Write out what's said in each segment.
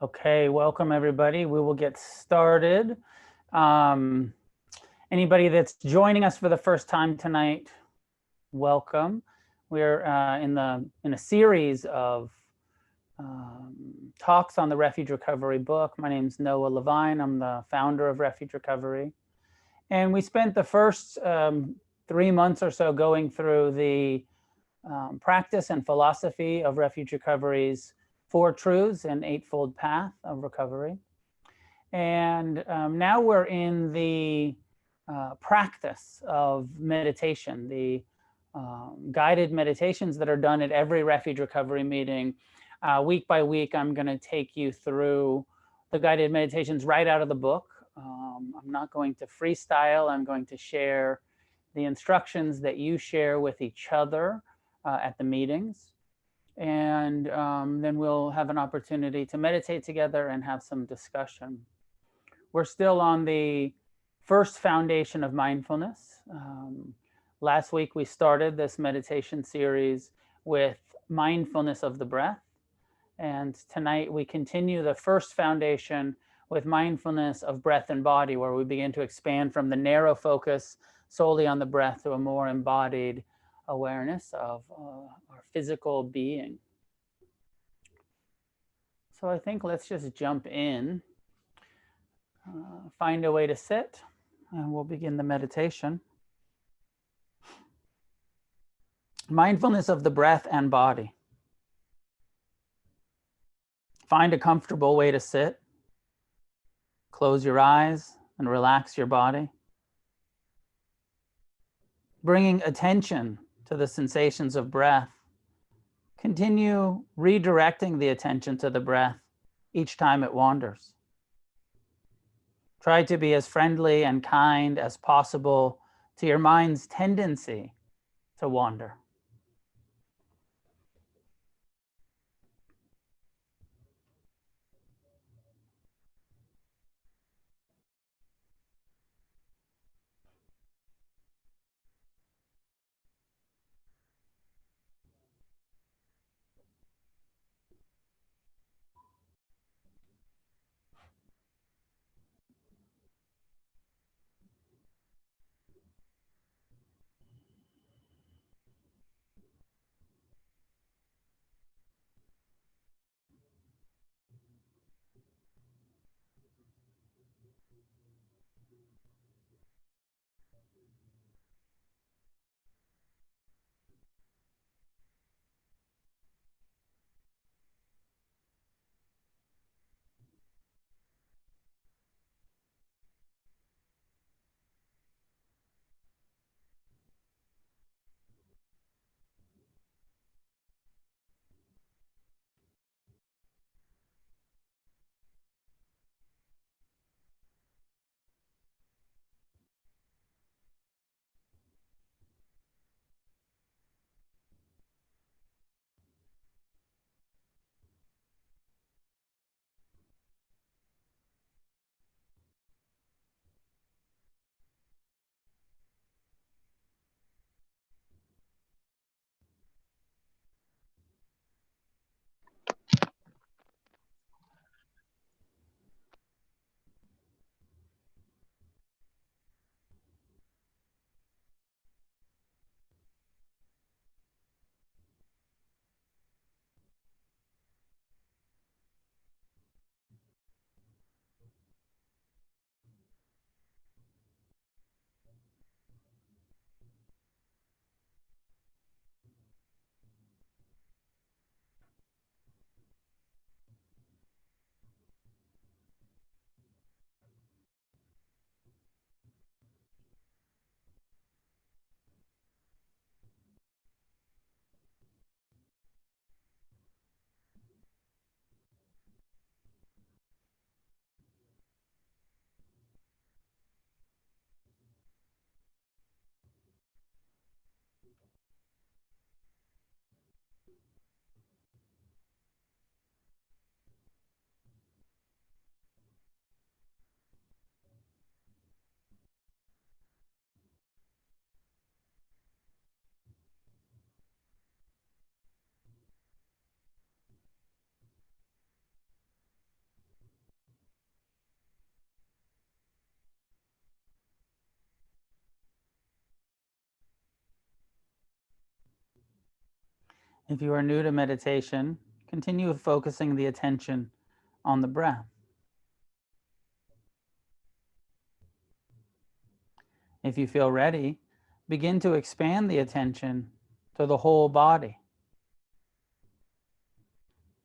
Okay, welcome everybody. We will get started. Anybody that's joining us for the first time tonight, welcome. We're in a series of talks on the Refuge Recovery book. My name is Noah Levine. I'm the founder of Refuge Recovery. And we spent the first 3 months or so going through the practice and philosophy of Refuge Recovery's 4 Truths and Eightfold Path of Recovery. And now we're in the practice of meditation, the guided meditations that are done at every Refuge Recovery meeting. Week by week, I'm going to take you through the guided meditations right out of the book. I'm not going to freestyle. I'm going to share the instructions that you share with each other at the meetings. And then we'll have an opportunity to meditate together and have some discussion. We're still on the first foundation of mindfulness. Last week, we started this meditation series with mindfulness of the breath. And tonight, we continue the first foundation with mindfulness of breath and body, where we begin to expand from the narrow focus solely on the breath to a more embodied awareness of our physical being. So I think let's just jump in, find a way to sit, and we'll begin the meditation. Mindfulness of the breath and body. Find a comfortable way to sit. Close your eyes and relax your body. Bringing attention to the sensations of breath. Continue redirecting the attention to the breath each time it wanders. Try to be as friendly and kind as possible to your mind's tendency to wander. If you are new to meditation, continue focusing the attention on the breath. If you feel ready, begin to expand the attention to the whole body.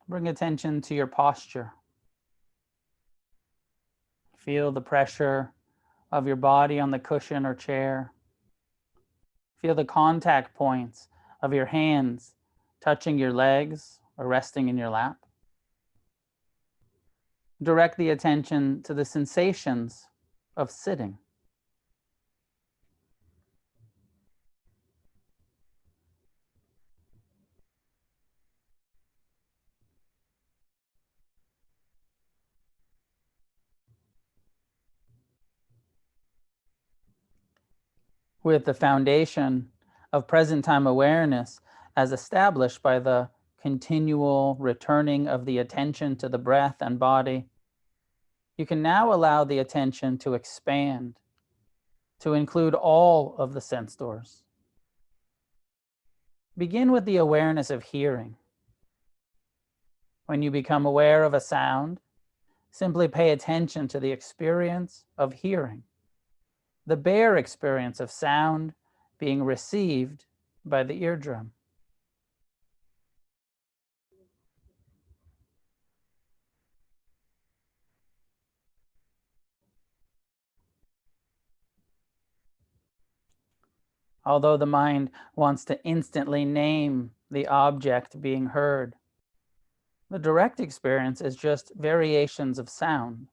Bring attention to your posture. Feel the pressure of your body on the cushion or chair. Feel the contact points of your hands touching your legs or resting in your lap. Direct the attention to the sensations of sitting. With the foundation of present time awareness as established by the continual returning of the attention to the breath and body, you can now allow the attention to expand, to include all of the sense doors. Begin with the awareness of hearing. When you become aware of a sound, simply pay attention to the experience of hearing, the bare experience of sound being received by the eardrum. Although the mind wants to instantly name the object being heard, the direct experience is just variations of sound.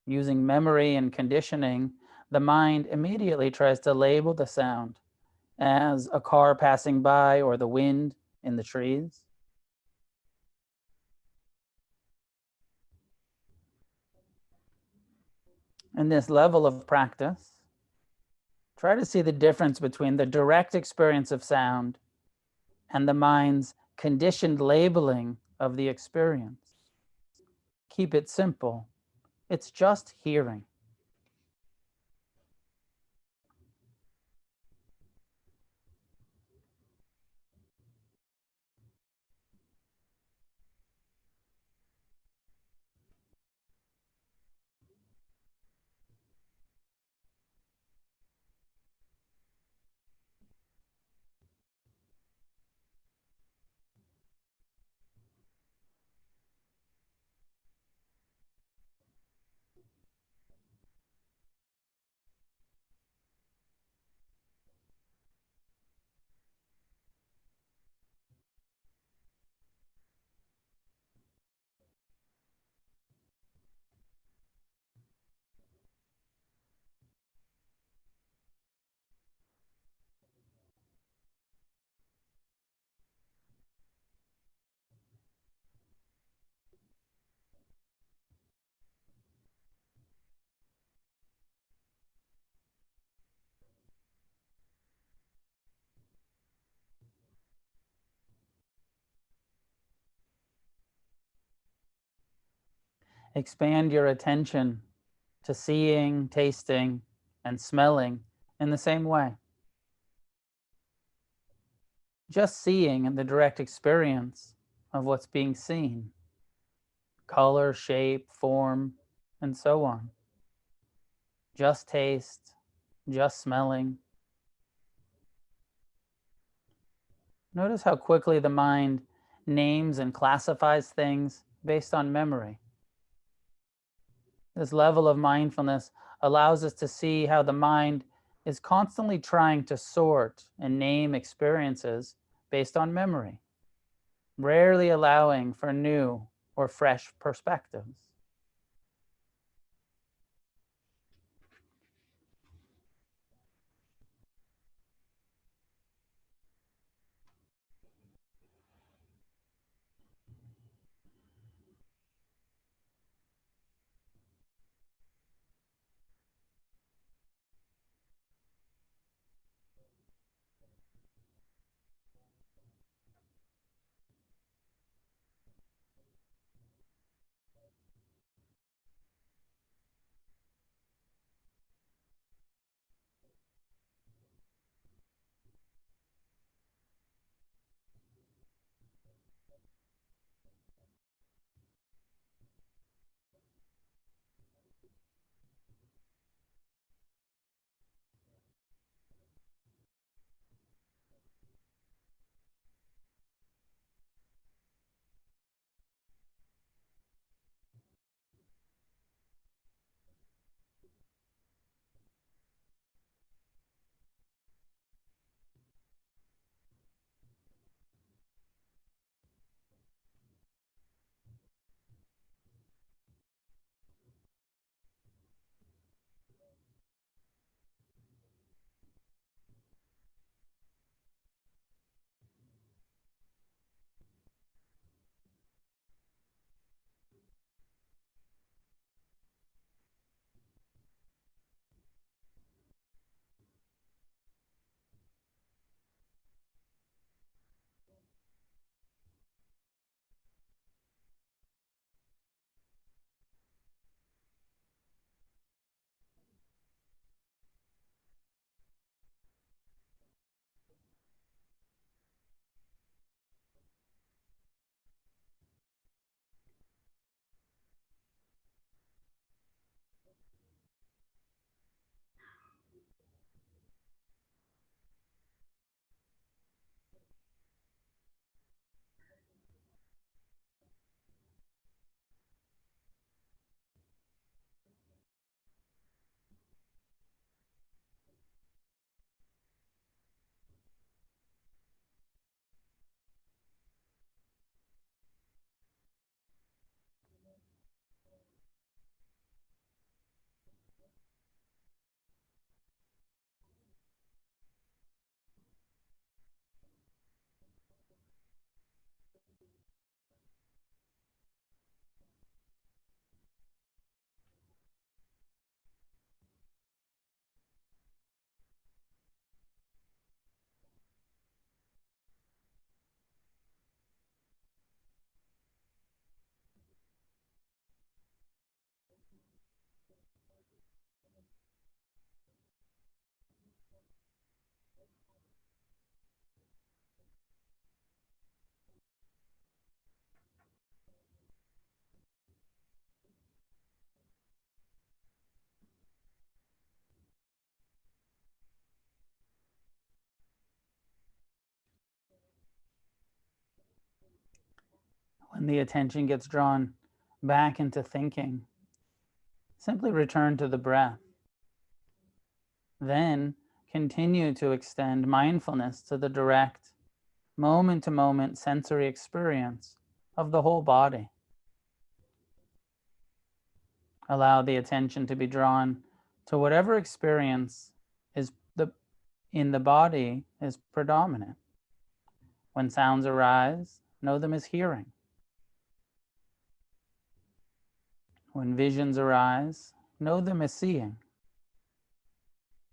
Using memory and conditioning, the mind immediately tries to label the sound as a car passing by or the wind in the trees. In this level of practice, try to see the difference between the direct experience of sound and the mind's conditioned labeling of the experience. Keep it simple. It's just hearing. Expand your attention to seeing, tasting, and smelling in the same way. Just seeing in the direct experience of what's being seen, color, shape, form, and so on. Just taste, just smelling. Notice how quickly the mind names and classifies things based on memory. This level of mindfulness allows us to see how the mind is constantly trying to sort and name experiences based on memory, rarely allowing for new or fresh perspectives. When the attention gets drawn back into thinking, simply return to the breath. Then continue to extend mindfulness to the direct, moment to moment sensory experience of the whole body. Allow the attention to be drawn to whatever experience is in the body is predominant. When sounds arise, know them as hearing. When visions arise, know them as seeing.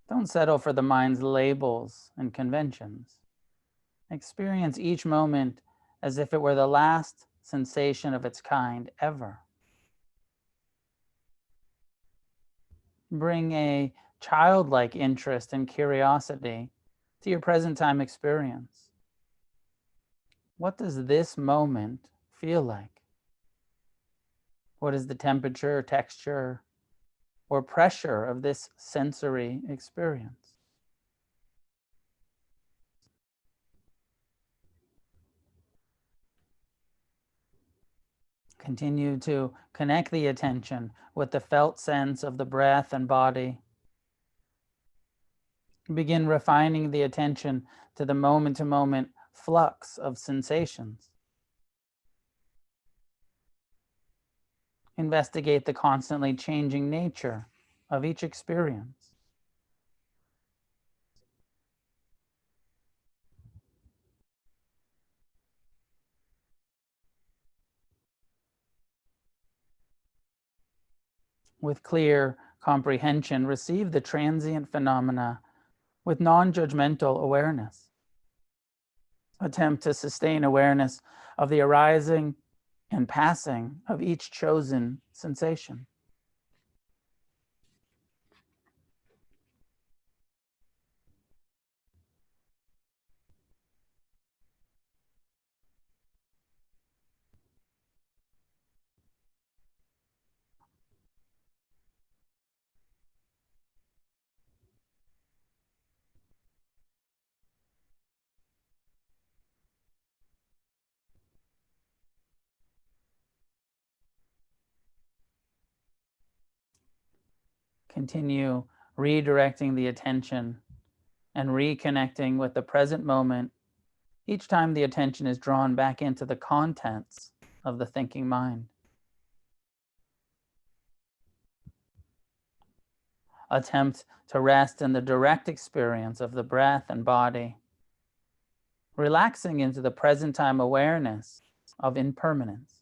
Don't settle for the mind's labels and conventions. Experience each moment as if it were the last sensation of its kind ever. Bring a childlike interest and curiosity to your present time experience. What does this moment feel like? What is the temperature, texture, or pressure of this sensory experience? Continue to connect the attention with the felt sense of the breath and body. Begin refining the attention to the moment-to-moment flux of sensations. Investigate the constantly changing nature of each experience. With clear comprehension, receive the transient phenomena with non-judgmental awareness. Attempt to sustain awareness of the arising and passing of each chosen sensation. Continue redirecting the attention and reconnecting with the present moment each time the attention is drawn back into the contents of the thinking mind. Attempt to rest in the direct experience of the breath and body, relaxing into the present time awareness of impermanence.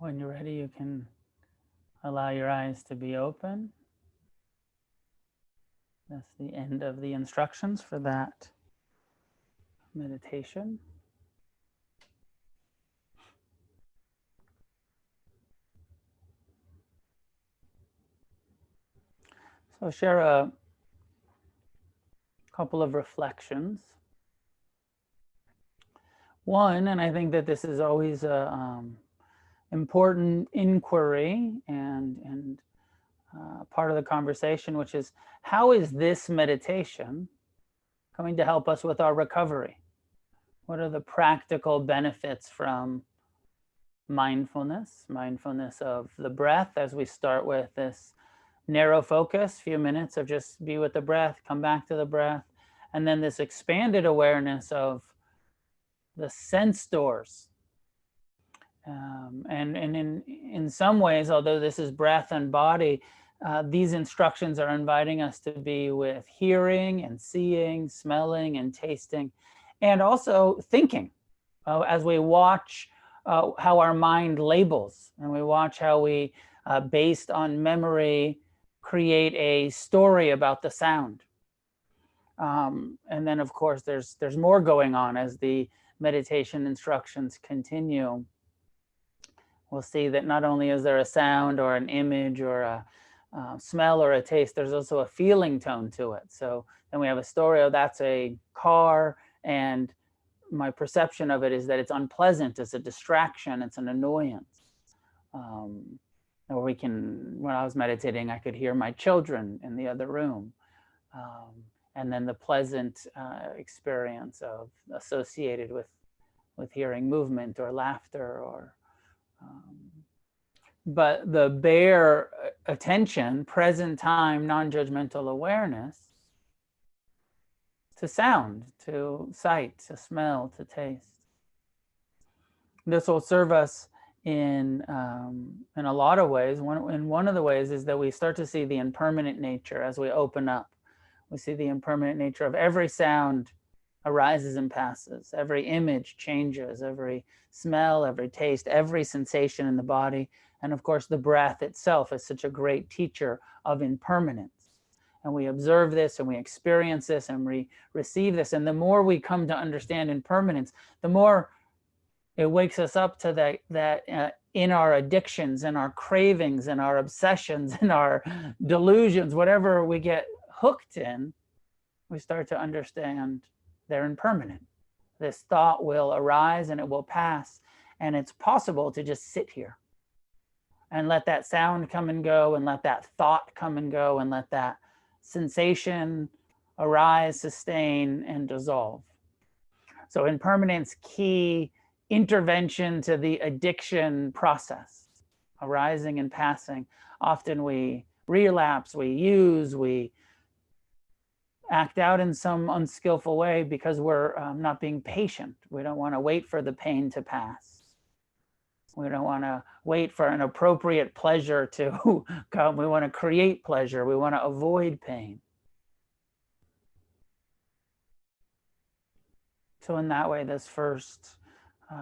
When you're ready, you can allow your eyes to be open. That's the end of the instructions for that meditation. So I'll share a couple of reflections. One, and I think that this is always a important inquiry and part of the conversation, which is, how is this meditation going to help us with our recovery? What are the practical benefits from mindfulness of the breath, as we start with this narrow focus, few minutes of just be with the breath, come back to the breath, and then this expanded awareness of the sense doors. And in some ways, although this is breath and body, these instructions are inviting us to be with hearing and seeing, smelling and tasting, and also thinking, as we watch how our mind labels, and we watch how we, based on memory, create a story about the sound. And then, of course, there's more going on as the meditation instructions continue. We'll see that not only is there a sound or an image or a smell or a taste, there's also a feeling tone to it. So then we have a story, oh, that's a car, and my perception of it is that it's unpleasant, it's a distraction, it's an annoyance. Or we can, when I was meditating, I could hear my children in the other room. And then the pleasant experience of associated with hearing movement or laughter, or but the bare attention, present time, non-judgmental awareness to sound, to sight, to smell, to taste. This will serve us in a lot of ways. One of the ways is that we start to see the impermanent nature as we open up. We see the impermanent nature of every sound arises and passes, every image changes, every smell, every taste, every sensation in the body. And of course, the breath itself is such a great teacher of impermanence. And we observe this and we experience this and we receive this. And the more we come to understand impermanence, the more it wakes us up to that in our addictions and our cravings and our obsessions and our delusions, whatever we get hooked in, we start to understand they're impermanent. This thought will arise and it will pass, and it's possible to just sit here and let that sound come and go, and let that thought come and go, and let that sensation arise, sustain, and dissolve. So impermanence, key intervention to the addiction process, arising and passing. Often we relapse, we use, we act out in some unskillful way because we're not being patient. We don't want to wait for the pain to pass. We don't want to wait for an appropriate pleasure to come. We want to create pleasure. We want to avoid pain. So in that way, this first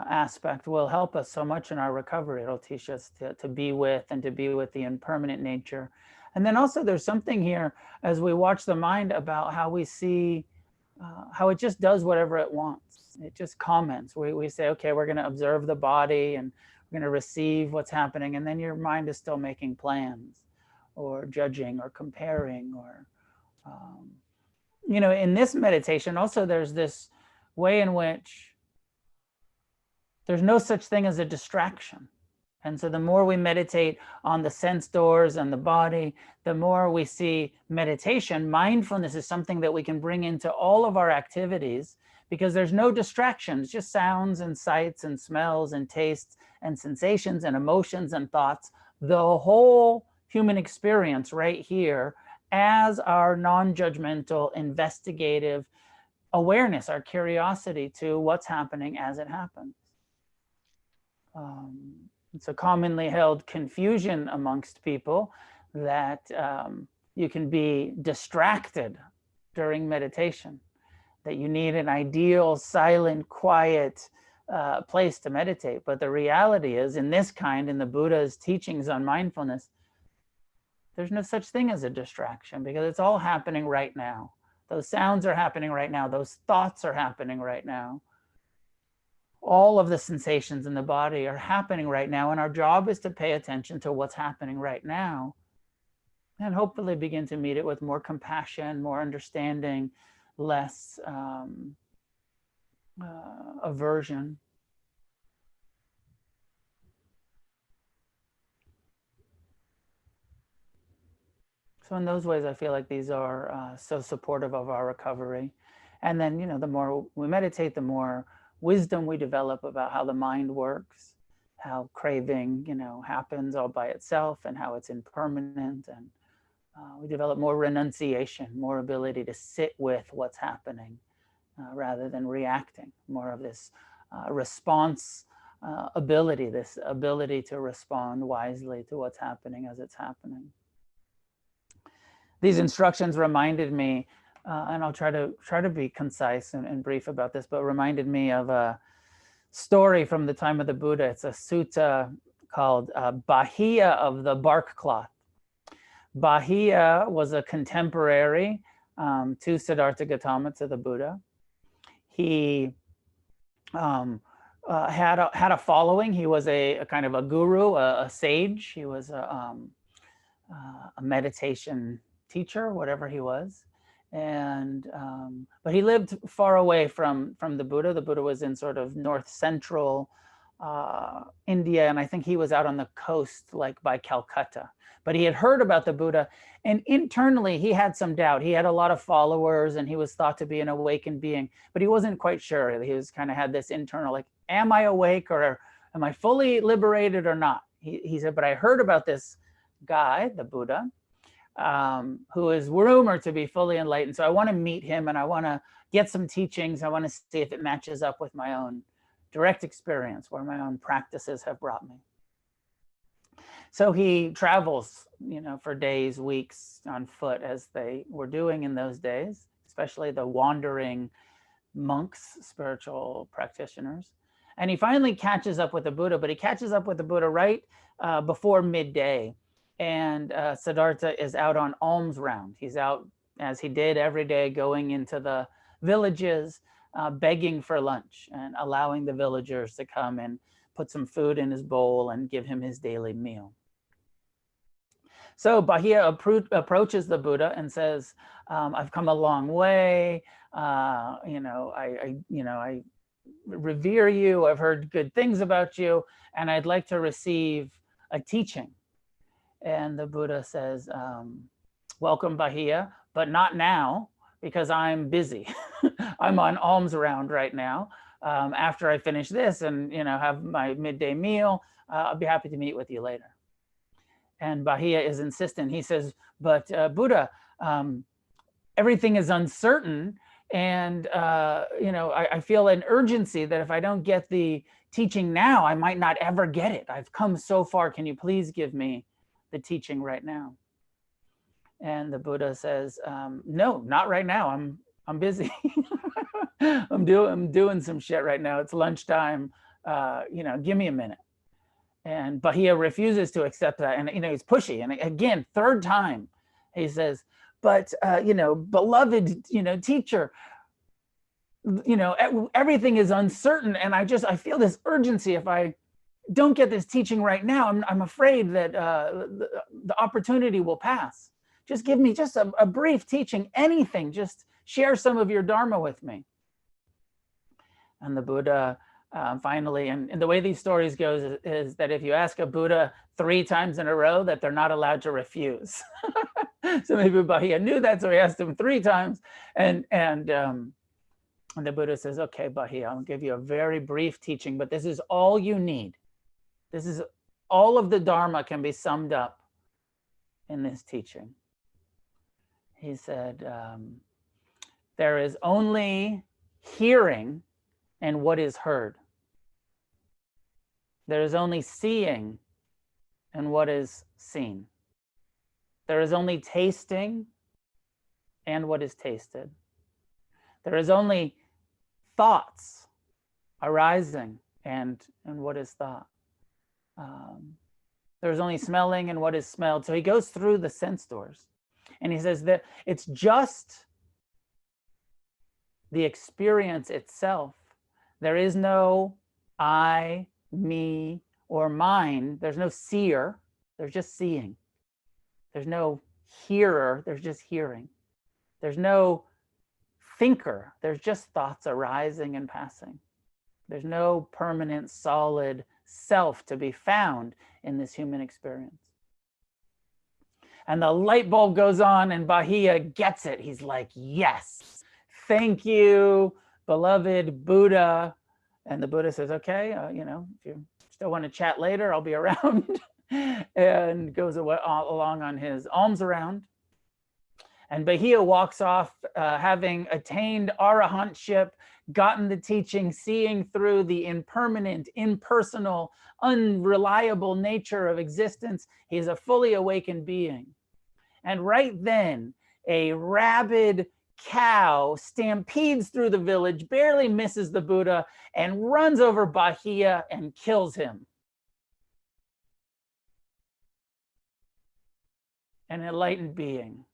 aspect will help us so much in our recovery. It'll teach us to be with and to be with the impermanent nature. And then also there's something here as we watch the mind about how we see how it just does whatever it wants. It just comments. We say, okay, we're going to observe the body and we're going to receive what's happening. And then your mind is still making plans or judging or comparing or, in this meditation, also there's this way in which there's no such thing as a distraction. And so the more we meditate on the sense doors and the body, the more we see meditation. Mindfulness is something that we can bring into all of our activities because there's no distractions, just sounds and sights and smells and tastes and sensations and emotions and thoughts. The whole human experience right here as our non-judgmental, investigative awareness, our curiosity to what's happening as it happens. It's a commonly held confusion amongst people that you can be distracted during meditation, that you need an ideal, silent, quiet, place to meditate. But the reality is, in the Buddha's teachings on mindfulness, there's no such thing as a distraction, because it's all happening right now. Those sounds are happening right now. Those thoughts are happening right now. All of the sensations in the body are happening right now. And our job is to pay attention to what's happening right now, and hopefully begin to meet it with more compassion, more understanding, less aversion. So in those ways, I feel like these are so supportive of our recovery. And then, the more we meditate, the more wisdom we develop about how the mind works, how craving, happens all by itself, and how it's impermanent. And we develop more renunciation, more ability to sit with what's happening rather than reacting, more of this response ability, this ability to respond wisely to what's happening as it's happening. These instructions reminded me, and I'll try to be concise and brief about this, but reminded me of a story from the time of the Buddha. It's a sutta called Bahiya of the Bark Cloth. Bahiya was a contemporary to Siddhartha Gautama, to the Buddha. He had a following. He was a kind of a guru, a sage. He was a meditation teacher, whatever he was. And but he lived far away from the Buddha. The Buddha was in sort of north central India, and I think he was out on the coast, like by Calcutta. But he had heard about the Buddha, and internally he had some doubt. He had a lot of followers, and he was thought to be an awakened being, but he wasn't quite sure. He was kind of had this internal, like, am I awake, or am I fully liberated or not? He said, but I heard about this guy, the Buddha, who is rumored to be fully enlightened. So I want to meet him, and I want to get some teachings. I want to see if it matches up with my own direct experience, where my own practices have brought me. So he travels, for days, weeks on foot, as they were doing in those days, especially the wandering monks, spiritual practitioners. And he finally catches up with the Buddha, but he catches up with the Buddha right before midday. And Siddhartha is out on alms round. He's out, as he did every day, going into the villages, begging for lunch and allowing the villagers to come and put some food in his bowl and give him his daily meal. So Bahiya approaches the Buddha and says, I've come a long way. I revere you. I've heard good things about you, and I'd like to receive a teaching. And the Buddha says, welcome, Bahiya, but not now, because I'm busy. I'm on alms round right now. After I finish this and have my midday meal, I'll be happy to meet with you later. And Bahiya is insistent. He says, but Buddha, everything is uncertain, and I feel an urgency that if I don't get the teaching now, I might not ever get it. I've come so far. Can you please give me the teaching right now? And the Buddha says, no, not right now. I'm busy. I'm doing some shit right now. It's lunchtime. Give me a minute. And Bahiya refuses to accept that, and he's pushy. And again, third time, he says, but beloved, teacher, everything is uncertain, and I feel this urgency. If I don't get this teaching right now, I'm afraid that the opportunity will pass. Just give me just a brief teaching, anything. Just share some of your Dharma with me. And the Buddha finally, and the way these stories go is that if you ask a Buddha 3 times in a row, that they're not allowed to refuse. So maybe Bahiya knew that, so he asked him 3 times, and the Buddha says, okay, Bahiya, I'll give you a very brief teaching, but this is all you need. This is all of the Dharma can be summed up in this teaching. He said, there is only hearing and what is heard. There is only seeing and what is seen. There is only tasting and what is tasted. There is only thoughts arising and what is thought. There's only smelling and what is smelled. So he goes through the sense doors and he says that it's just the experience itself. There is no I, me, or mine. There's no seer. There's just seeing. There's no hearer. There's just hearing. There's no thinker. There's just thoughts arising and passing. There's no permanent, solid self to be found in this human experience. And the light bulb goes on and Bahia gets it. He's like, yes, thank you, beloved Buddha. And the Buddha says, okay, if you still want to chat later, I'll be around. And goes along on his alms around. And Bahia walks off having attained arahantship, gotten the teaching, seeing through the impermanent, impersonal, unreliable nature of existence. He's a fully awakened being. And right then, a rabid cow stampedes through the village, barely misses the Buddha, and runs over Bahia and kills him. An enlightened being.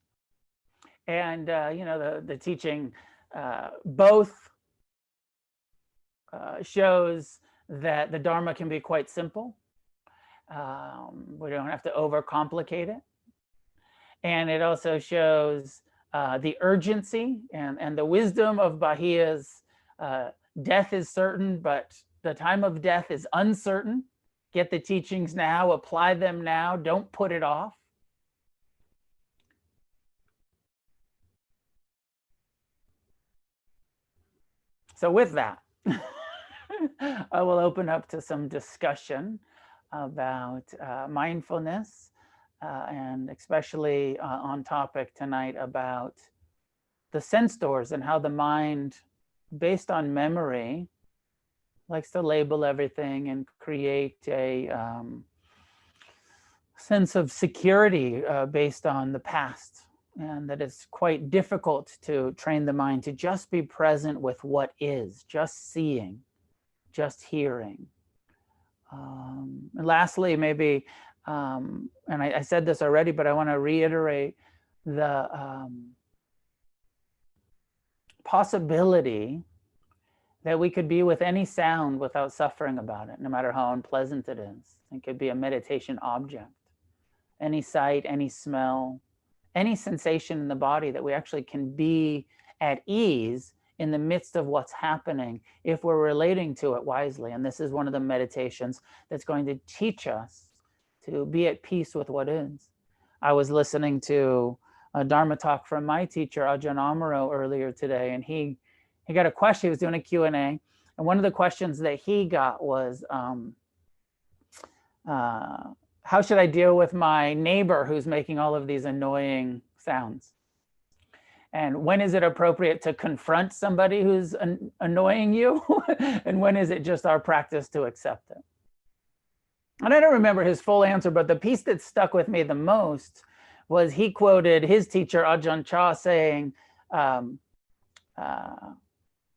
And, the teaching both shows that the Dharma can be quite simple. We don't have to overcomplicate it. And it also shows the urgency and the wisdom of Bahia's death is certain, but the time of death is uncertain. Get the teachings now, apply them now, don't put it off. So with that, I will open up to some discussion about mindfulness and especially on topic tonight about the sense doors and how the mind, based on memory, likes to label everything and create a sense of security based on the past. And that it's quite difficult to train the mind to just be present with what is, just seeing, just hearing. And lastly, maybe, and I said this already, but I want to reiterate the possibility that we could be with any sound without suffering about it, no matter how unpleasant it is. It could be a meditation object, any sight, any smell, any sensation in the body, that we actually can be at ease in the midst of what's happening if we're relating to it wisely. And this is one of the meditations that's going to teach us to be at peace with what is. I was listening to a Dharma talk from my teacher, Ajahn Amaro, earlier today, and he got a question. He was doing a Q&A, and one of the questions that he got was, how should I deal with my neighbor who's making all of these annoying sounds? And when is it appropriate to confront somebody who's annoying you? And when is it just our practice to accept it? And I don't remember his full answer, but the piece that stuck with me the most was he quoted his teacher, Ajahn Chah, saying,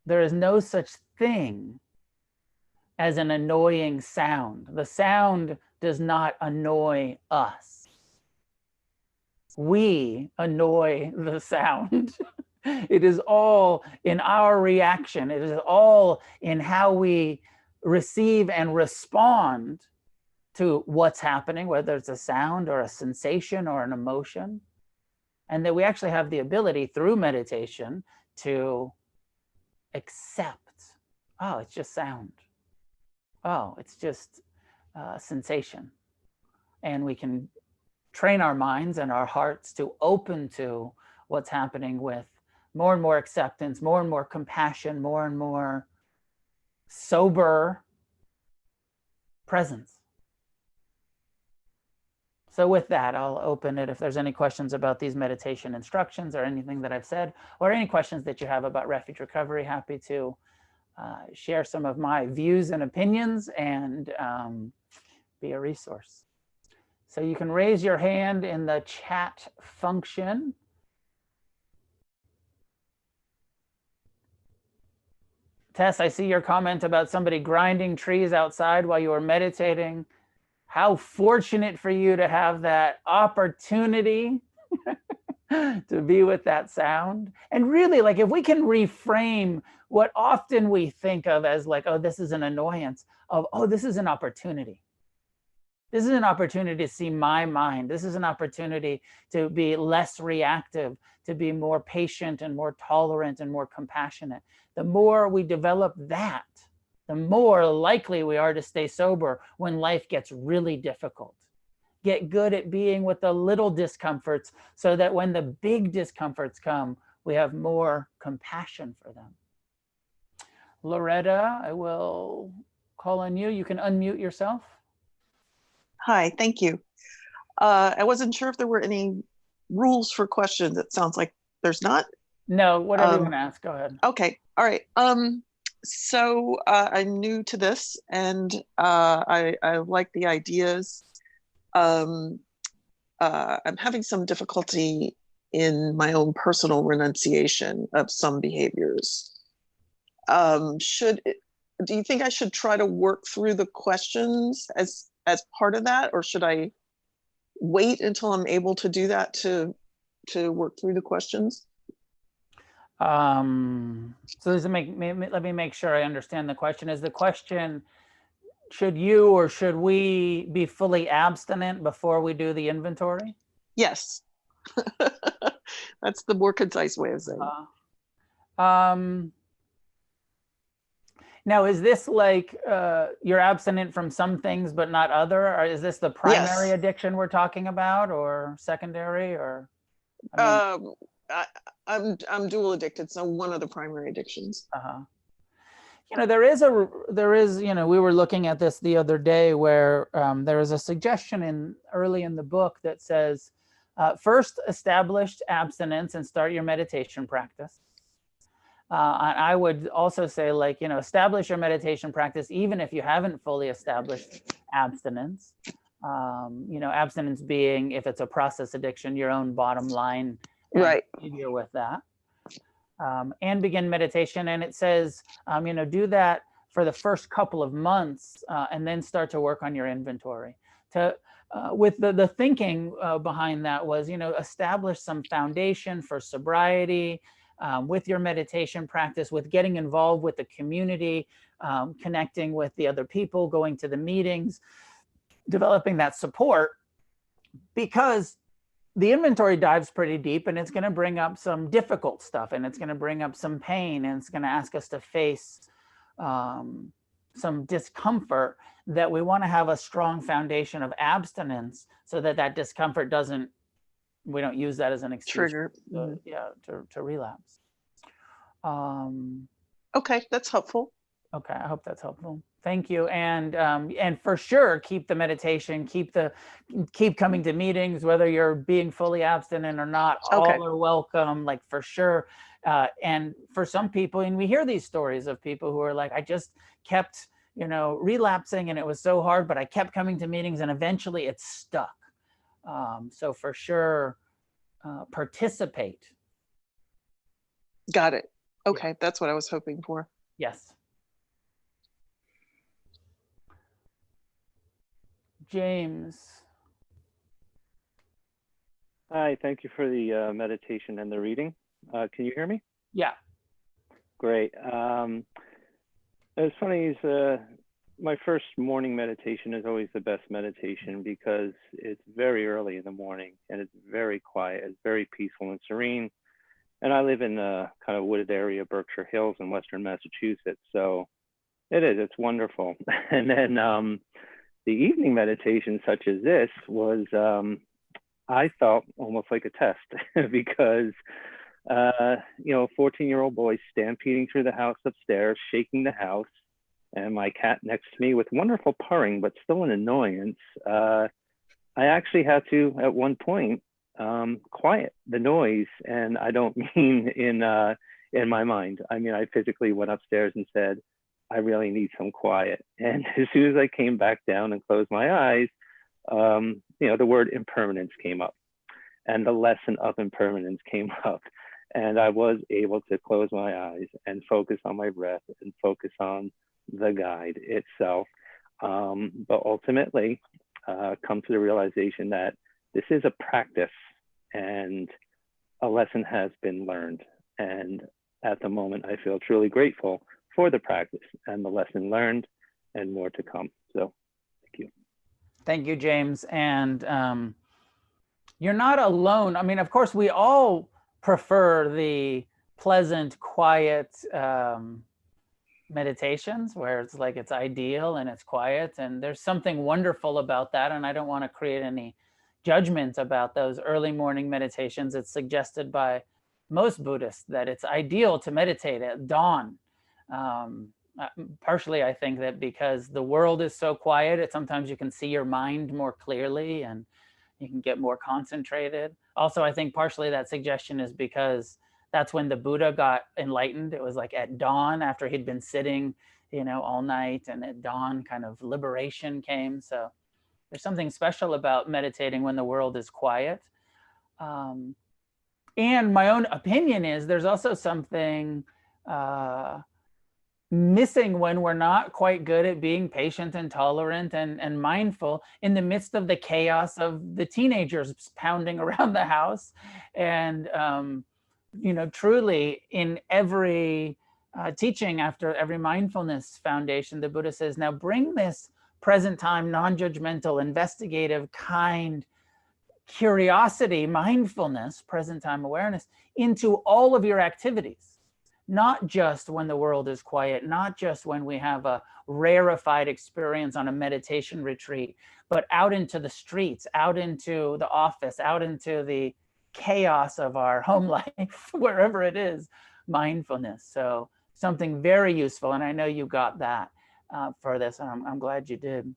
there is no such thing as an annoying sound. The sound does not annoy us. We annoy the sound. It is all in our reaction. It is all in how we receive and respond to what's happening, whether it's a sound or a sensation or an emotion. And that we actually have the ability through meditation to accept, oh, it's just sound. Oh, it's just sensation. And we can train our minds and our hearts to open to what's happening with more and more acceptance, more and more compassion, more and more sober presence. So with that, I'll open it if there's any questions about these meditation instructions or anything that I've said, or any questions that you have about Refuge Recovery. Happy to share some of my views and opinions and be a resource. So you can raise your hand in the chat function. Tess, I see your comment about somebody grinding trees outside while you were meditating. How fortunate for you to have that opportunity to be with that sound. And really, like, if we can reframe what often we think of as like, oh, this is an annoyance, of, oh, this is an opportunity. This is an opportunity to see my mind. This is an opportunity to be less reactive, to be more patient and more tolerant and more compassionate. The more we develop that, the more likely we are to stay sober when life gets really difficult. Get good at being with the little discomforts so that when the big discomforts come, we have more compassion for them. Loretta, I will call on you. You can unmute yourself. Hi, thank you. I wasn't sure if there were any rules for questions. It sounds like there's not. No, whatever you want to ask, go ahead. Okay, all right. So I'm new to this, and I like the ideas. I'm having some difficulty in my own personal renunciation of some behaviors. Do you think I should try to work through the questions as part of that, or should I wait until I'm able to do that to work through the questions? So let me make sure I understand the question. Is the question, should you or should we be fully abstinent before we do the inventory? Yes. That's the more concise way of saying it. Now, is this like you're abstinent from some things but not other? Or is this the primary addiction we're talking about, or secondary, or? I mean, I'm dual addicted, so one of the primary addictions. You know, there is, you know, we were looking at this the other day where there is a suggestion early in the book that says, first establish abstinence and start your meditation practice. And I would also say, like, you know, establish your meditation practice even if you haven't fully established abstinence. You know, abstinence being, if it's a process addiction, your own bottom line behavior with that. And begin meditation. And it says, you know, do that for the first couple of months and then start to work on your inventory. With the thinking behind that was, you know, establish some foundation for sobriety with your meditation practice, with getting involved with the community, connecting with the other people, going to the meetings, developing that support, because the inventory dives pretty deep and it's going to bring up some difficult stuff, and it's going to bring up some pain, and it's going to ask us to face some discomfort, that we want to have a strong foundation of abstinence so that that discomfort doesn't, we don't use that as an excuse trigger to relapse. Okay, that's helpful. Okay, I hope that's helpful. Thank you. And for sure, keep the meditation, keep coming to meetings, whether you're being fully abstinent or not. All are welcome, like, for sure. And for some people, and we hear these stories of people who are like, I just kept, you know, relapsing, and it was so hard, but I kept coming to meetings and eventually it stuck. So for sure, participate. Got it. Okay, that's what I was hoping for. Yes. James. Hi, thank you for the meditation and the reading. Can you hear me? Yeah. Great. It's funny, my first morning meditation is always the best meditation because it's very early in the morning and it's very quiet, it's very peaceful and serene. And I live in a kind of wooded area, Berkshire Hills in Western Massachusetts. So it's wonderful. And then the evening meditation, such as this, was, I felt almost like a test because, you know, a 14-year-old boy stampeding through the house upstairs, shaking the house, and my cat next to me with wonderful purring, but still an annoyance. I actually had to, at one point, quiet the noise, and I don't mean in my mind. I mean, I physically went upstairs and said, I really need some quiet. And as soon as I came back down and closed my eyes, you know, the word impermanence came up, and the lesson of impermanence came up. And I was able to close my eyes and focus on my breath and focus on the guide itself. But ultimately, come to the realization that this is a practice and a lesson has been learned. And at the moment, I feel truly grateful for the practice and the lesson learned, and more to come. So thank you. Thank you, James. And you're not alone. I mean, of course, we all prefer the pleasant, quiet meditations where it's like it's ideal and it's quiet. And there's something wonderful about that. And I don't want to create any judgment about those early morning meditations. It's suggested by most Buddhists that it's ideal to meditate at dawn. Partially, I think that because the world is so quiet, sometimes you can see your mind more clearly and you can get more concentrated. Also, I think partially that suggestion is because that's when the Buddha got enlightened. It was like at dawn after he'd been sitting, all night, and at dawn kind of liberation came. So there's something special about meditating when the world is quiet. And my own opinion is there's also something missing when we're not quite good at being patient and tolerant and mindful in the midst of the chaos of the teenagers pounding around the house. And, truly in every teaching after every mindfulness foundation, the Buddha says, now bring this present time, non-judgmental, investigative, kind, curiosity, mindfulness, present time awareness into all of your activities. Not just when the world is quiet, not just when we have a rarefied experience on a meditation retreat, but out into the streets, out into the office, out into the chaos of our home life, wherever it is, mindfulness. So something very useful. And I know you got that for this. I'm glad you did.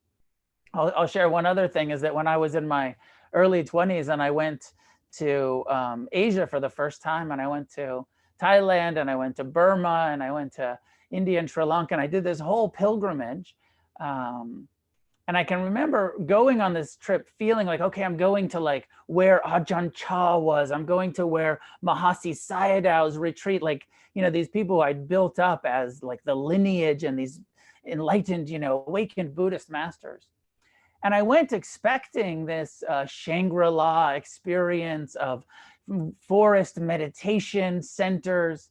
I'll share one other thing is that when I was in my early 20s and I went to Asia for the first time, and I went to Thailand, and I went to Burma, and I went to India and Sri Lanka, and I did this whole pilgrimage. And I can remember going on this trip feeling like, okay, I'm going to like where Ajahn Chah was. I'm going to where Mahasi Sayadaw's retreat, like, these people I'd built up as like the lineage and these enlightened, awakened Buddhist masters. And I went expecting this Shangri-La experience of forest meditation centers.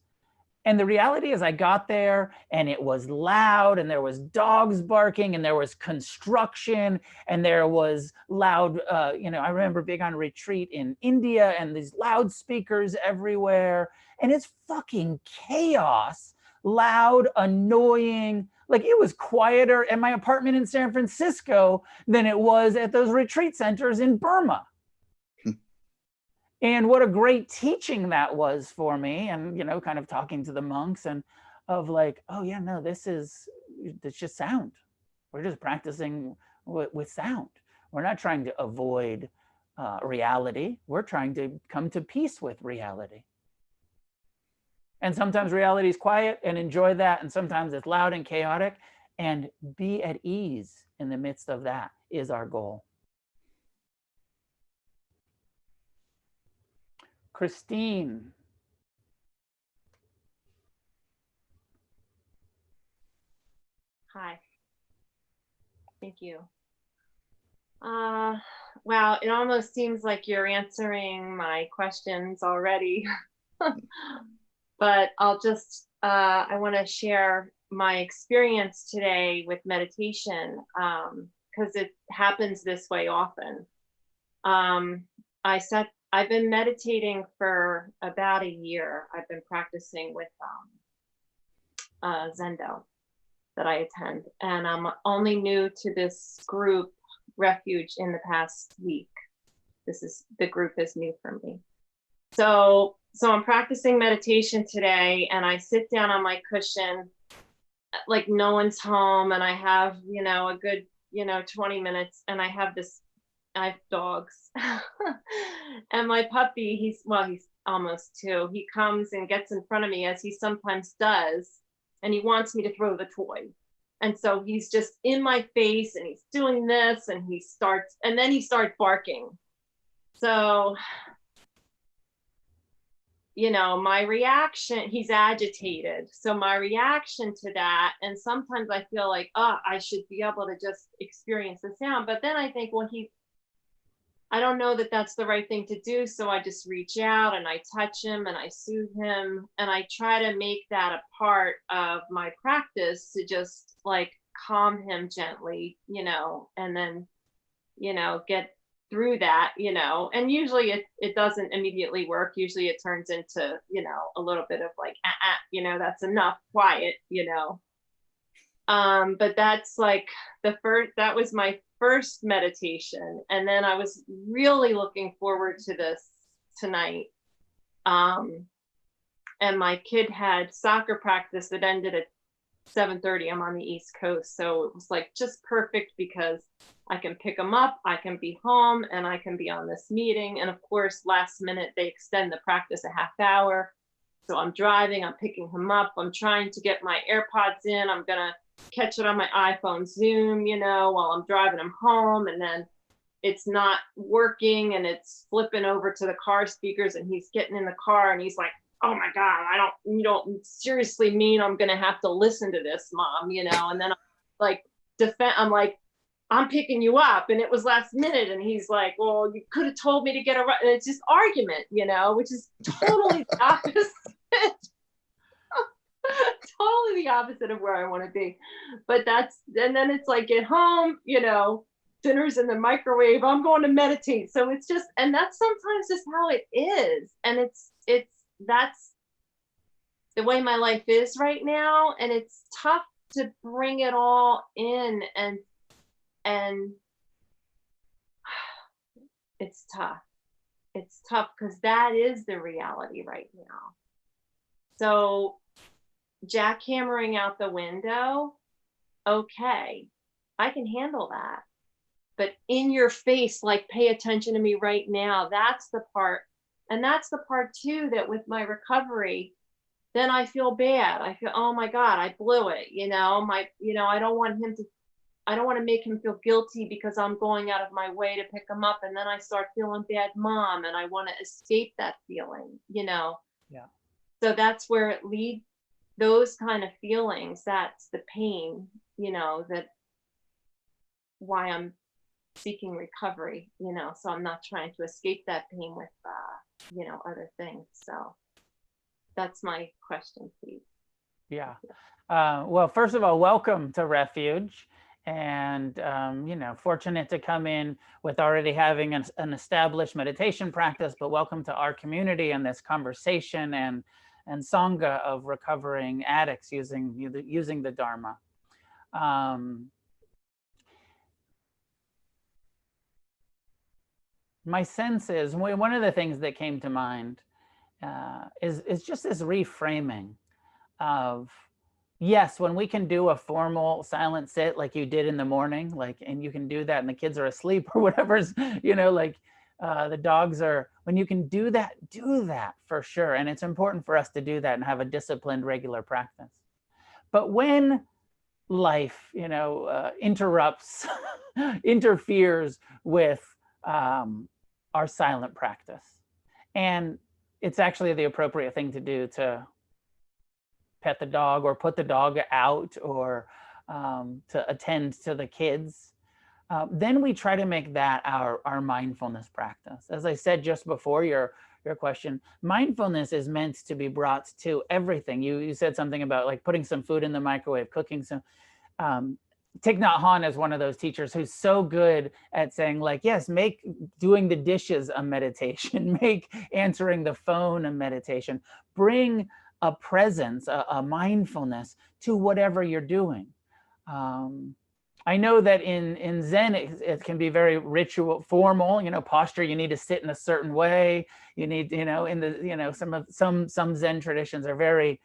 And the reality is I got there and it was loud and there was dogs barking and there was construction and there was loud, I remember being on a retreat in India and these loudspeakers everywhere. And it's fucking chaos, loud, annoying. Like it was quieter at my apartment in San Francisco than it was at those retreat centers in Burma. And what a great teaching that was for me. And, kind of talking to the monks and of like, oh yeah, no, it's just sound. We're just practicing with sound. We're not trying to avoid reality. We're trying to come to peace with reality. And sometimes reality is quiet and enjoy that. And sometimes it's loud and chaotic, and be at ease in the midst of that is our goal. Christine. Hi. Thank you. Wow, it almost seems like you're answering my questions already. But I'll just, I want to share my experience today with meditation, because it happens this way often. I've been meditating for about a year. I've been practicing with Zendo that I attend, and I'm only new to this group, Refuge, in the past week. The group is new for me. So I'm practicing meditation today, and I sit down on my cushion, like no one's home, and I have, a good, 20 minutes, and I have dogs. And my puppy, he's almost 2. He comes and gets in front of me, as he sometimes does, and he wants me to throw the toy. And so he's just in my face and he's doing this, and then he starts barking. So, you know, my reaction, he's agitated. So my reaction to that, and sometimes I feel like, oh, I should be able to just experience the sound. But then I think, well, I don't know that that's the right thing to do. So I just reach out and I touch him and I soothe him. And I try to make that a part of my practice to just like calm him gently, you know, and then, you know, get through that, you know. And usually it doesn't immediately work. Usually it turns into, you know, a little bit of like, you know, that's enough, quiet, you know. But that's like that was my first meditation. And then I was really looking forward to this tonight. And my kid had soccer practice that ended at 7:30. I'm on the East Coast. So it was like just perfect because I can pick him up, I can be home, and I can be on this meeting. And of course, last minute, they extend the practice a half hour. So I'm driving, I'm picking him up, I'm trying to get my AirPods in, I'm gonna catch it on my iPhone Zoom, you know, while I'm driving him home, and then it's not working and it's flipping over to the car speakers, and he's getting in the car and he's like, oh my God, you don't seriously mean I'm gonna have to listen to this, Mom, you know? And then I'm like, I'm like, I'm picking you up, and it was last minute, and he's like, well, you could have told me to get a ride. And it's just argument, you know, which is totally the opposite. Totally the opposite of where I want to be. But and then it's like, get home, you know, dinner's in the microwave, I'm going to meditate. So it's just, and that's sometimes just how it is. And that's the way my life is right now. And it's tough to bring it all in, and it's tough. It's tough because that is the reality right now. So jackhammering out the window, okay, I can handle that. But in your face, like, pay attention to me right now. That's the part. And that's the part too, that with my recovery, then I feel bad. I feel, oh my God, I blew it. You know, I don't want to make him feel guilty because I'm going out of my way to pick him up. And then I start feeling bad, Mom, and I want to escape that feeling, you know? Yeah. So that's where it leads, those kind of feelings, that's the pain, you know, that why I'm seeking recovery, you know, so I'm not trying to escape that pain with, you know, other things. So that's my question, please. Yeah. Well, first of all, welcome to Refuge. And, you know, fortunate to come in with already having an established meditation practice, but welcome to our community and this conversation and Sangha of recovering addicts using the Dharma. My sense is, one of the things that came to mind is just this reframing of, yes, when we can do a formal silent sit like you did in the morning, like, and you can do that and the kids are asleep or whatever's, you know, like the dogs are, when you can do that for sure. And it's important for us to do that and have a disciplined, regular practice. But when life, you know, interrupts, interferes with our silent practice, and it's actually the appropriate thing to do to pet the dog or put the dog out or to attend to the kids, then we try to make that our mindfulness practice. As I said just before your question, mindfulness is meant to be brought to everything. You said something about like putting some food in the microwave, cooking some. Thich Nhat Hanh is one of those teachers who's so good at saying, like, yes, make doing the dishes a meditation, make answering the phone a meditation, bring a presence, a mindfulness to whatever you're doing. I know that in Zen, it can be very ritual, formal, you know, posture. You need to sit in a certain way. You need, you know, in the, you know, some Zen traditions are very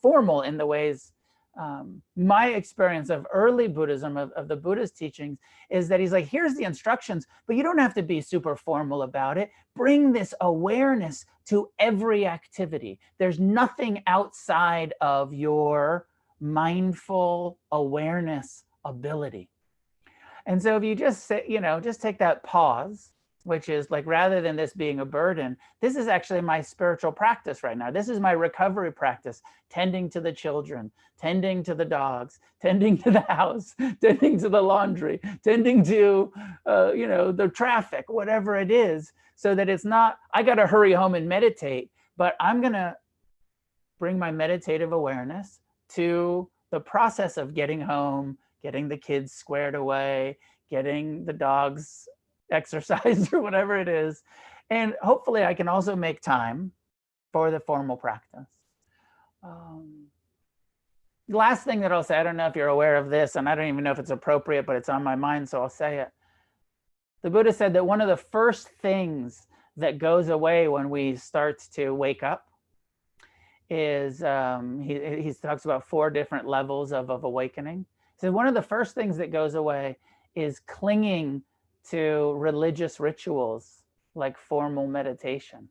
formal in the ways. My experience of early Buddhism, of the Buddhist teachings, is that he's like, here's the instructions, but you don't have to be super formal about it. Bring this awareness to every activity. There's nothing outside of your mindful awareness ability. And so if you just say, you know, just take that pause, which is like, rather than this being a burden, this is actually my spiritual practice right now. This is my recovery practice, tending to the children, tending to the dogs, tending to the house, tending to the laundry, tending to, the traffic, whatever it is, so that it's not, I got to hurry home and meditate, but I'm going to bring my meditative awareness to the process of getting home, getting the kids squared away, getting the dogs exercised or whatever it is. And hopefully I can also make time for the formal practice. Last thing that I'll say, I don't know if you're aware of this, and I don't even know if it's appropriate, but it's on my mind, so I'll say it. The Buddha said that one of the first things that goes away when we start to wake up is, he talks about 4 different levels of awakening. So one of the first things that goes away is clinging to religious rituals like formal meditation.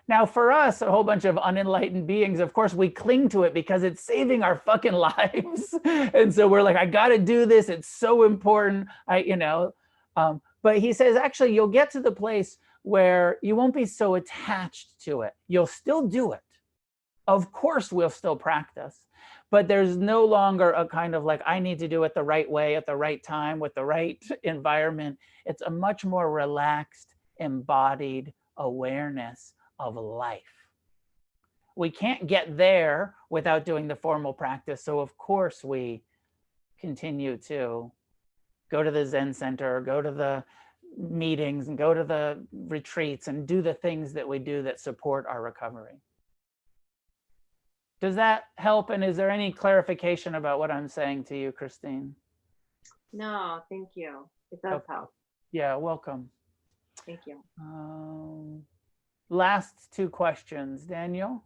Now, for us, a whole bunch of unenlightened beings, of course, we cling to it because it's saving our fucking lives. And so we're like, I got to do this. It's so important. But he says, actually, you'll get to the place where you won't be so attached to it. You'll still do it. Of course, we'll still practice. But there's no longer a kind of like, I need to do it the right way at the right time with the right environment. It's a much more relaxed, embodied awareness of life. We can't get there without doing the formal practice. So of course we continue to go to the Zen center, go to the meetings and go to the retreats and do the things that we do that support our recovery. Does that help? And is there any clarification about what I'm saying to you, Christine? No, thank you. It does help. Yeah, welcome. Thank you. Last 2 questions. Daniel?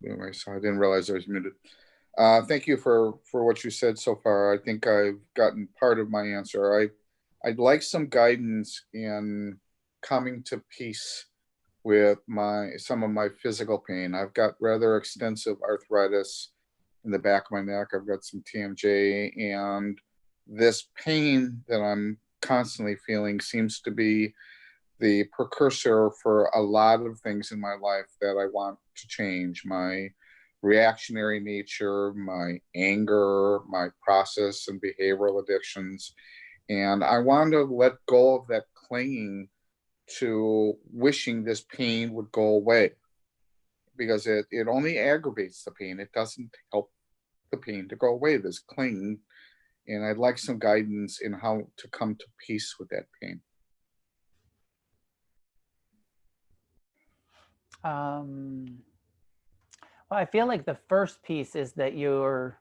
Anyway, so I didn't realize I was muted. Thank you for what you said so far. I think I've gotten part of my answer. I'd like some guidance in coming to peace with some of my physical pain. I've got rather extensive arthritis in the back of my neck. I've got some TMJ, and this pain that I'm constantly feeling seems to be the precursor for a lot of things in my life that I want to change. My reactionary nature, my anger, my process and behavioral addictions. And I want to let go of that clinging to wishing this pain would go away, because it only aggravates the pain. It doesn't help the pain to go away, this clinging. And I'd like some guidance in how to come to peace with that pain. Well, I feel like the first piece is that you're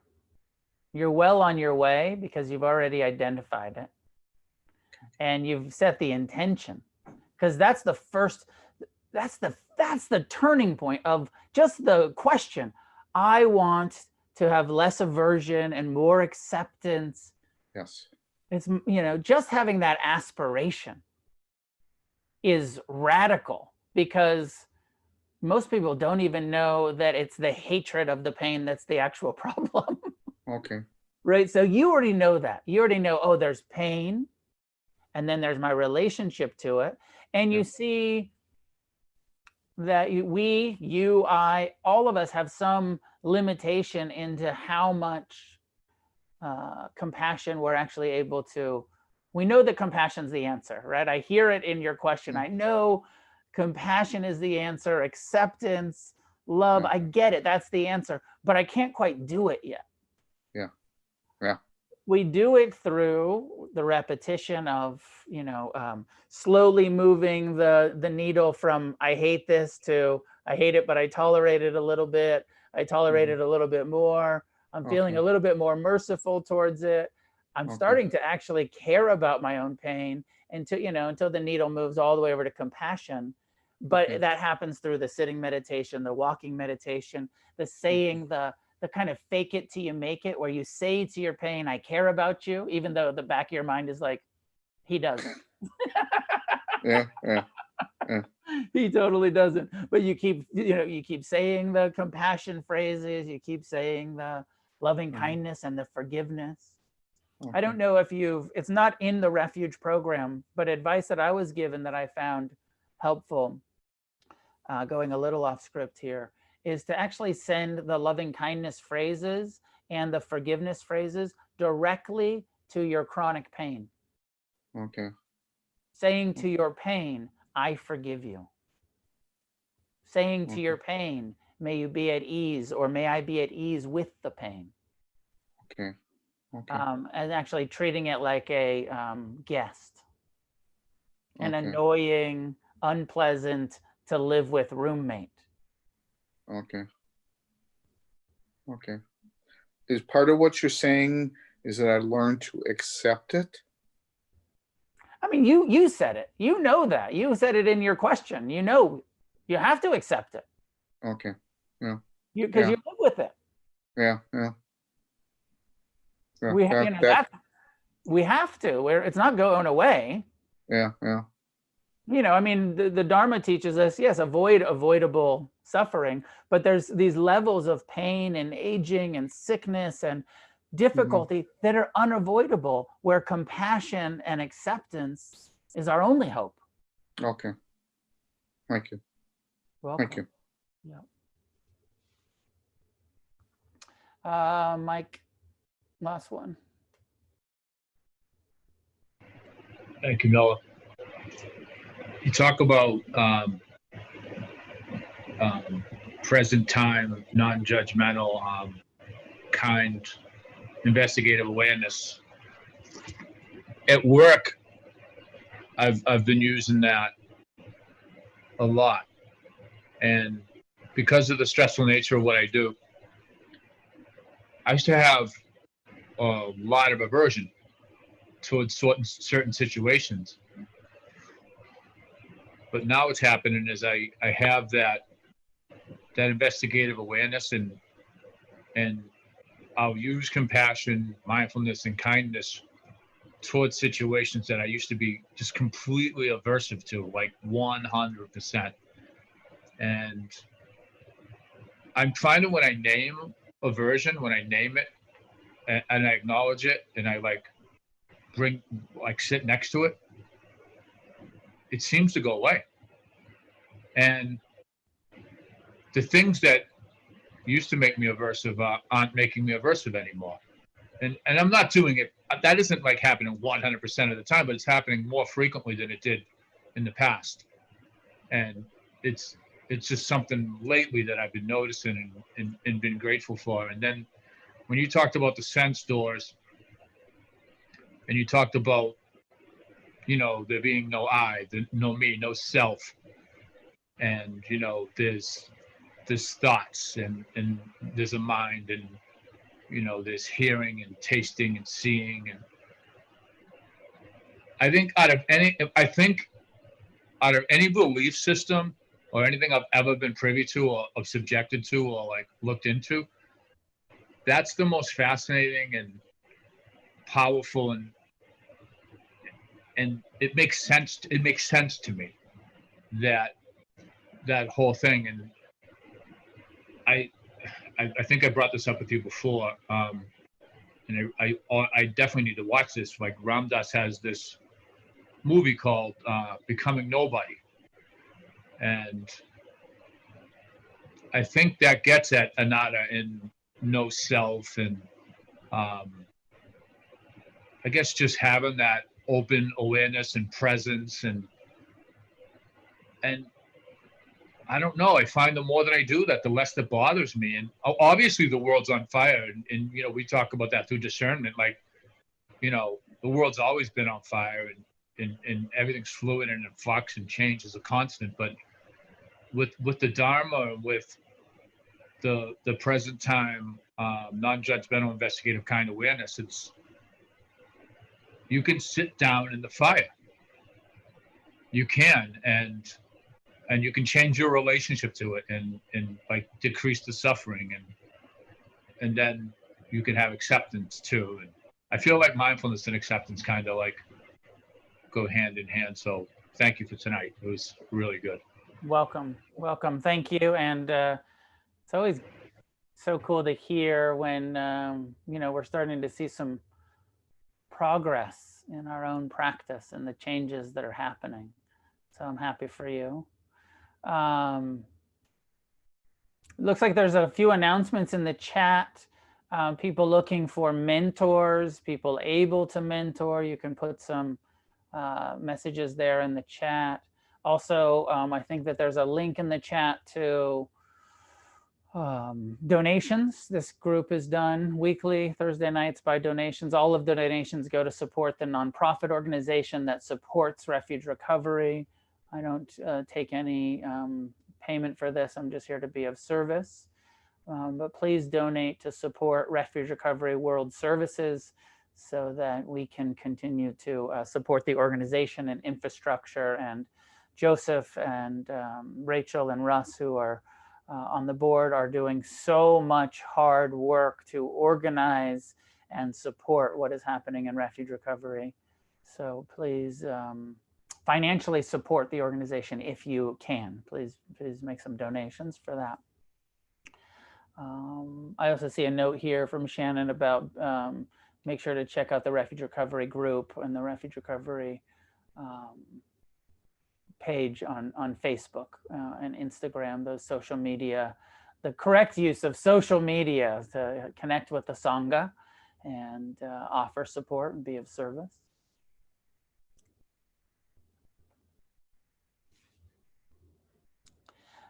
well on your way because you've already identified it and you've set the intention, because that's the first, that's the turning point of just the question. I want to have less aversion and more acceptance. Yes. It's, just having that aspiration is radical, because most people don't even know that it's the hatred of the pain that's the actual problem. Okay. Right. So you already know that. You already know, oh, there's pain, and then there's my relationship to it. And you see that I, all of us have some limitation into how much compassion we're actually able to. We know that compassion's the answer, right? I hear it in your question. I know compassion is the answer, acceptance, love. I get it. That's the answer, but I can't quite do it yet. Yeah. We do it through the repetition of, slowly moving the needle from I hate this to I hate it, but I tolerate it a little bit. I tolerate it a little bit more. I'm feeling a little bit more merciful towards it. I'm starting to actually care about my own pain until the needle moves all the way over to compassion. But that happens through the sitting meditation, the walking meditation, the saying, the kind of fake it till you make it, where you say to your pain, I care about you, even though the back of your mind is like, he doesn't. Yeah. He totally doesn't. But you keep, you keep saying the compassion phrases, you keep saying the loving kindness and the forgiveness. Okay. I don't know if it's not in the Refuge program, but advice that I was given that I found helpful, going a little off script here, is to actually send the loving kindness phrases and the forgiveness phrases directly to your chronic pain. Okay. Saying to your pain, I forgive you. Saying to your pain, may you be at ease, or may I be at ease with the pain. Okay. Okay. And actually treating it like a guest, an Okay. annoying, unpleasant to live with roommate. Okay. Okay. Is part of what you're saying is that I learned to accept it? I mean, you said it. You know that. You said it in your question. You know, you have to accept it. Okay. Yeah. Because you live with it. Yeah. Yeah. Yeah. We have to. It's not going away. Yeah. Yeah. I mean, the Dharma teaches us, yes, avoid avoidable suffering, but there's these levels of pain and aging and sickness and difficulty that are unavoidable, where compassion and acceptance is our only hope. Okay. Thank you. Welcome. Thank you. Yeah. Mike, last one. Thank you, Noah. You talk about present time, non-judgmental, kind, investigative awareness. At work, I've been using that a lot, and because of the stressful nature of what I do, I used to have a lot of aversion towards certain situations. But now what's happening is I have that investigative awareness, and I'll use compassion, mindfulness, and kindness towards situations that I used to be just completely aversive to, like 100%. And I'm finding when I name aversion, when I name it and I acknowledge it, and I sit next to it, it seems to go away. And the things that used to make me aversive aren't making me aversive anymore. And I'm not doing it. That isn't like happening 100% of the time, but it's happening more frequently than it did in the past. And it's just something lately that I've been noticing and been grateful for. And then when you talked about the sense doors, and you talked about, there being no I, no me, no self, and there's thoughts, and there's a mind, and there's hearing and tasting and seeing. And I think out of any belief system or anything I've ever been privy to or subjected to or like looked into, that's the most fascinating and powerful, and it makes sense. It makes sense to me, that whole thing. And I think I brought this up with you before, and I definitely need to watch this. Like Ram Dass has this movie called Becoming Nobody, and I think that gets at anatta and no self, and I guess just having that open awareness and presence, and I don't know, I find the more that I do that, the less that bothers me. And obviously the world's on fire, and we talk about that through discernment, like the world's always been on fire, and everything's fluid and in flux, and change is a constant. But with the Dharma, with the present time, non-judgmental investigative kind of awareness, you can sit down in the fire. You can, and you can change your relationship to it, and like decrease the suffering, and then you can have acceptance too. And I feel like mindfulness and acceptance kind of like go hand in hand. So thank you for tonight. It was really good. Welcome, welcome. Thank you. And it's always so cool to hear when, we're starting to see some progress in our own practice and the changes that are happening. So I'm happy for you. Looks like there's a few announcements in the chat. People looking for mentors, people able to mentor. You can put some messages there in the chat. Also, I think that there's a link in the chat to donations. This group is done weekly, Thursday nights, by donations. All of the donations go to support the nonprofit organization that supports Refuge Recovery. I don't take any payment for this. I'm just here to be of service. But please donate to support Refuge Recovery World Services so that we can continue to support the organization and infrastructure. And Joseph and Rachel and Russ, who are on the board, are doing so much hard work to organize and support what is happening in Refuge Recovery. So please financially support the organization if you can. Please make some donations for that. I also see a note here from Shannon about make sure to check out the Refuge Recovery group and the Refuge Recovery page on Facebook and Instagram, those social media, the correct use of social media to connect with the Sangha and offer support and be of service.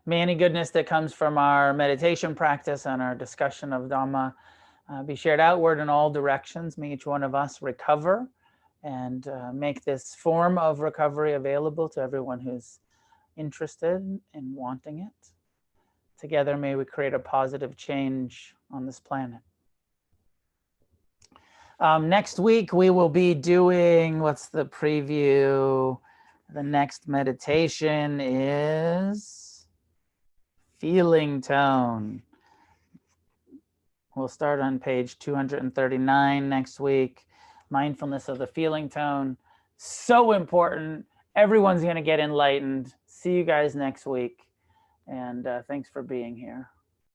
May any goodness that comes from our meditation practice and our discussion of Dhamma be shared outward in all directions. May each one of us recover and make this form of recovery available to everyone who's interested in wanting it. Together, may we create a positive change on this planet. Next week, we will be doing, what's the preview? The next meditation is feeling tone. We'll start on page 239 next week. Mindfulness of the feeling tone. So important. Everyone's going to get enlightened. See you guys next week. And thanks for being here.